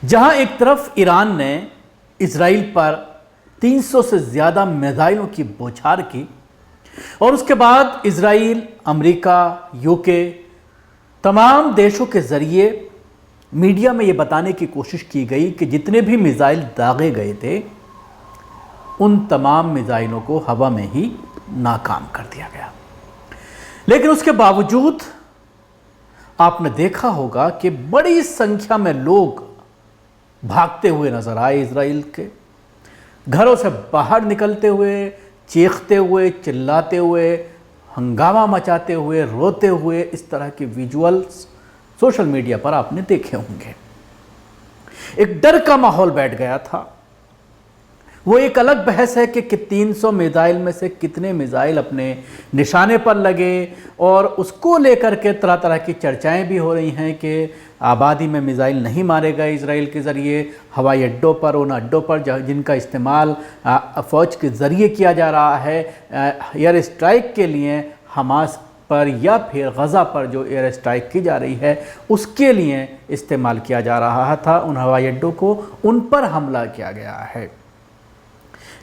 जहां एक तरफ ईरान ने इजराइल पर 300 से ज़्यादा मिसाइलों की बौछार की और उसके बाद इजराइल, अमेरिका, यूके तमाम देशों के ज़रिए मीडिया में ये बताने की कोशिश की गई कि जितने भी मिसाइल दागे गए थे उन तमाम मिसाइलों को हवा में ही नाकाम कर दिया गया। लेकिन उसके बावजूद आपने देखा होगा कि बड़ी संख्या में लोग भागते हुए नजर आए, इजराइल के घरों से बाहर निकलते हुए, चीखते हुए, चिल्लाते हुए, हंगामा मचाते हुए, रोते हुए। इस तरह के विजुअल्स सोशल मीडिया पर आपने देखे होंगे। एक डर का माहौल बैठ गया था। वो एक अलग बहस है कि 300 मिसाइल में से कितने मिसाइल अपने निशाने पर लगे और उसको लेकर के तरह तरह की चर्चाएं भी हो रही हैं कि आबादी में मिसाइल नहीं मारे गए इजराइल के ज़रिए, हवाई अड्डों पर, उन अड्डों पर जिनका इस्तेमाल फ़ौज के ज़रिए किया जा रहा है एयर स्ट्राइक के लिए, हमास पर या फिर गज़ा पर जो एयर स्ट्राइक की जा रही है उसके लिए इस्तेमाल किया जा रहा था। उन हवाई अड्डों को, उन पर हमला किया गया है।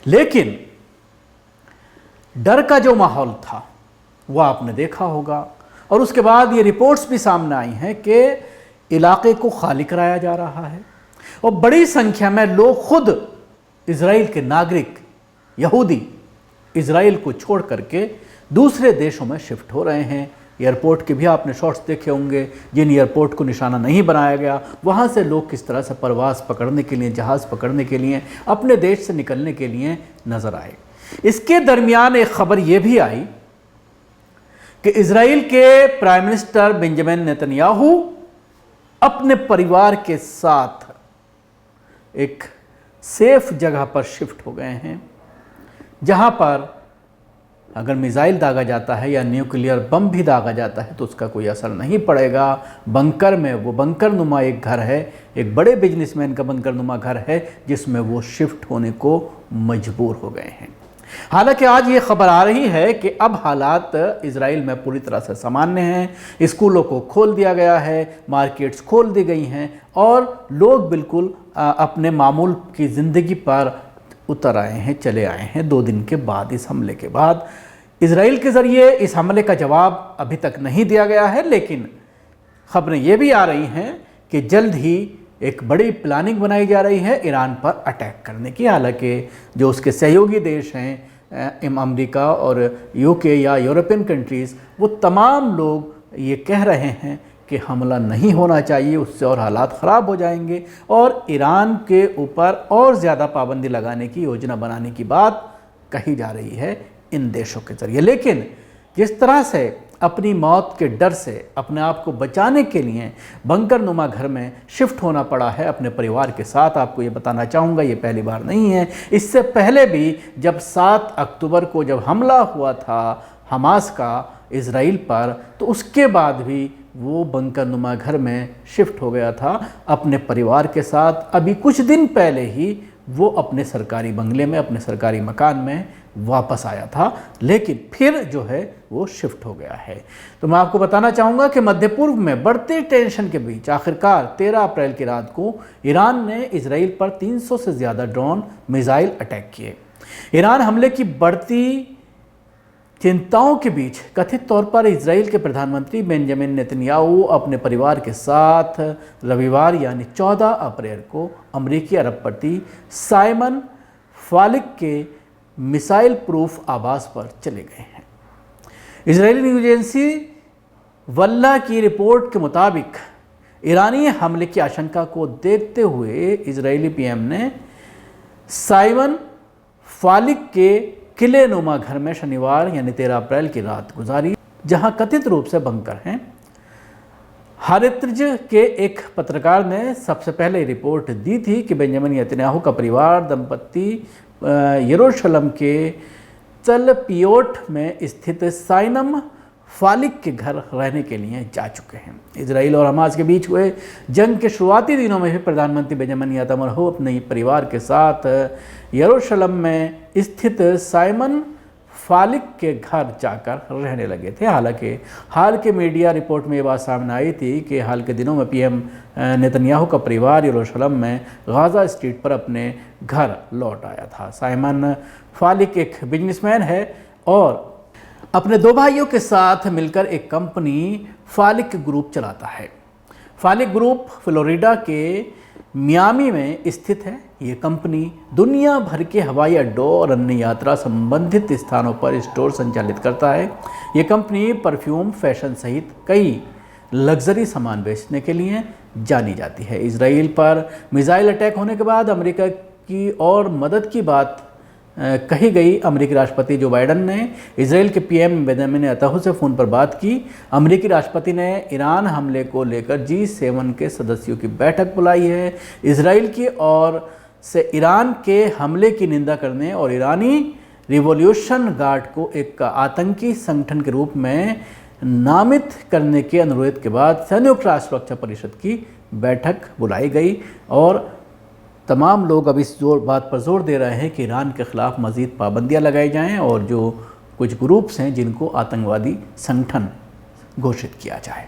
लेकिन डर का जो माहौल था वह आपने देखा होगा और उसके बाद ये रिपोर्ट्स भी सामने आई हैं कि इलाके को खाली कराया जा रहा है और बड़ी संख्या में लोग खुद इजराइल के नागरिक, यहूदी, इजराइल को छोड़ करके दूसरे देशों में शिफ्ट हो रहे हैं। एयरपोर्ट के भी आपने शॉट्स देखे होंगे, जिन एयरपोर्ट को निशाना नहीं बनाया गया वहाँ से लोग किस तरह से परवास पकड़ने के लिए, जहाज़ पकड़ने के लिए, अपने देश से निकलने के लिए नज़र आए। इसके दरमियान एक ख़बर यह भी आई कि इजराइल के प्राइम मिनिस्टर बेंजामिन नेतन्याहू अपने परिवार के साथ एक सेफ जगह पर शिफ्ट हो गए हैं, जहाँ पर अगर मिसाइल दागा जाता है या न्यूक्लियर बम भी दागा जाता है तो उसका कोई असर नहीं पड़ेगा। बंकर में, वो बंकर नुमा एक घर है, एक बड़े बिजनेसमैन का बंकर नुमा घर है जिसमें वो शिफ्ट होने को मजबूर हो गए हैं। हालांकि आज ये खबर आ रही है कि अब हालात इजराइल में पूरी तरह से सामान्य हैं, स्कूलों को खोल दिया गया है, मार्केट्स खोल दी गई हैं और लोग बिल्कुल अपने मामूल की ज़िंदगी पर उतर आए हैं, चले आए हैं 2 दिन के बाद, इस हमले के बाद। इजराइल के ज़रिए इस हमले का जवाब अभी तक नहीं दिया गया है, लेकिन ख़बरें ये भी आ रही हैं कि जल्द ही एक बड़ी प्लानिंग बनाई जा रही है ईरान पर अटैक करने की। हालांकि जो उसके सहयोगी देश हैं, अमेरिका और यूके या यूरोपियन कंट्रीज़, वो तमाम लोग ये कह रहे हैं कि हमला नहीं होना चाहिए, उससे और हालात ख़राब हो जाएंगे और ईरान के ऊपर और ज़्यादा पाबंदी लगाने की योजना बनाने की बात कही जा रही है इन देशों के ज़रिए। लेकिन जिस तरह से अपनी मौत के डर से अपने आप को बचाने के लिए बंकर नुमा घर में शिफ्ट होना पड़ा है अपने परिवार के साथ, आपको ये बताना चाहूँगा ये पहली बार नहीं है। इससे पहले भी जब 7 अक्टूबर को जब हमला हुआ था हमास का इजराइल पर, तो उसके बाद भी वो बंकर नुमा घर में शिफ्ट हो गया था अपने परिवार के साथ। अभी कुछ दिन पहले ही वो अपने सरकारी बंगले में, अपने सरकारी मकान में वापस आया था, लेकिन फिर जो है वो शिफ्ट हो गया है। तो मैं आपको बताना चाहूँगा कि मध्य पूर्व में बढ़ते टेंशन के बीच आखिरकार 13 अप्रैल की रात को ईरान ने इजराइल पर 300 से ज़्यादा ड्रोन मिसाइल अटैक किए। ईरान हमले की बढ़ती चिंताओं के बीच कथित तौर पर इजराइल के प्रधानमंत्री बेंजामिन नेतन्याहू अपने परिवार के साथ रविवार यानी 14 अप्रैल को अमेरिकी अरबपति साइमन फालिक के मिसाइल प्रूफ आवास पर चले गए हैं। इजरायली न्यूज़ एजेंसी वल्ला की रिपोर्ट के मुताबिक ईरानी हमले की आशंका को देखते हुए इजरायली पीएम ने साइमन फालिक के किले नुमा घर में शनिवार यानी 13 अप्रैल की रात गुजारी, जहां कथित रूप से बंकर हैं। हारित्ज के एक पत्रकार ने सबसे पहले रिपोर्ट दी थी कि बेंजामिन नेतन्याहू का परिवार दंपति यरूशलेम के तलपियोट में स्थित साइनम फालिक के घर रहने के लिए जा चुके हैं। इजराइल और हमास के बीच हुए जंग के शुरुआती दिनों में भी प्रधानमंत्री बेंजामिन नेतन्याहू अपने परिवार के साथ यरूशलेम में स्थित साइमन फालिक के घर जाकर रहने लगे थे। हालांकि हाल के मीडिया रिपोर्ट में ये बात सामने आई थी कि हाल के दिनों में पीएम नेतन्याहू का परिवार यरूशलेम में गाज़ा स्ट्रीट पर अपने घर लौट आया था। साइमन फालिक एक बिजनेसमैन है और अपने दो भाइयों के साथ मिलकर एक कंपनी फालिक ग्रुप चलाता है। फालिक ग्रुप फ्लोरिडा के मियामी में स्थित है। ये कंपनी दुनिया भर के हवाई अड्डों और अन्य यात्रा संबंधित स्थानों पर स्टोर संचालित करता है। ये कंपनी परफ्यूम, फैशन सहित कई लग्जरी सामान बेचने के लिए जानी जाती है। इजराइल पर मिसाइल अटैक होने के बाद अमेरिका की और मदद की बात कही गई। अमेरिकी राष्ट्रपति जो बाइडन ने इजराइल के पीएम बेंजामिन नेतन्याहू से फ़ोन पर बात की। अमेरिकी राष्ट्रपति ने ईरान हमले को लेकर G7 के सदस्यों की बैठक बुलाई है। इजराइल की ओर से ईरान के हमले की निंदा करने और ईरानी रिवॉल्यूशन गार्ड को एक आतंकी संगठन के रूप में नामित करने के अनुरोध के बाद संयुक्त राष्ट्र सुरक्षा परिषद की बैठक बुलाई गई और तमाम लोग अब इस बात पर जोर दे रहे हैं कि ईरान के ख़िलाफ़ मज़ीद पाबंदियां लगाई जाएं और जो कुछ ग्रुप्स हैं जिनको आतंकवादी संगठन घोषित किया जाए।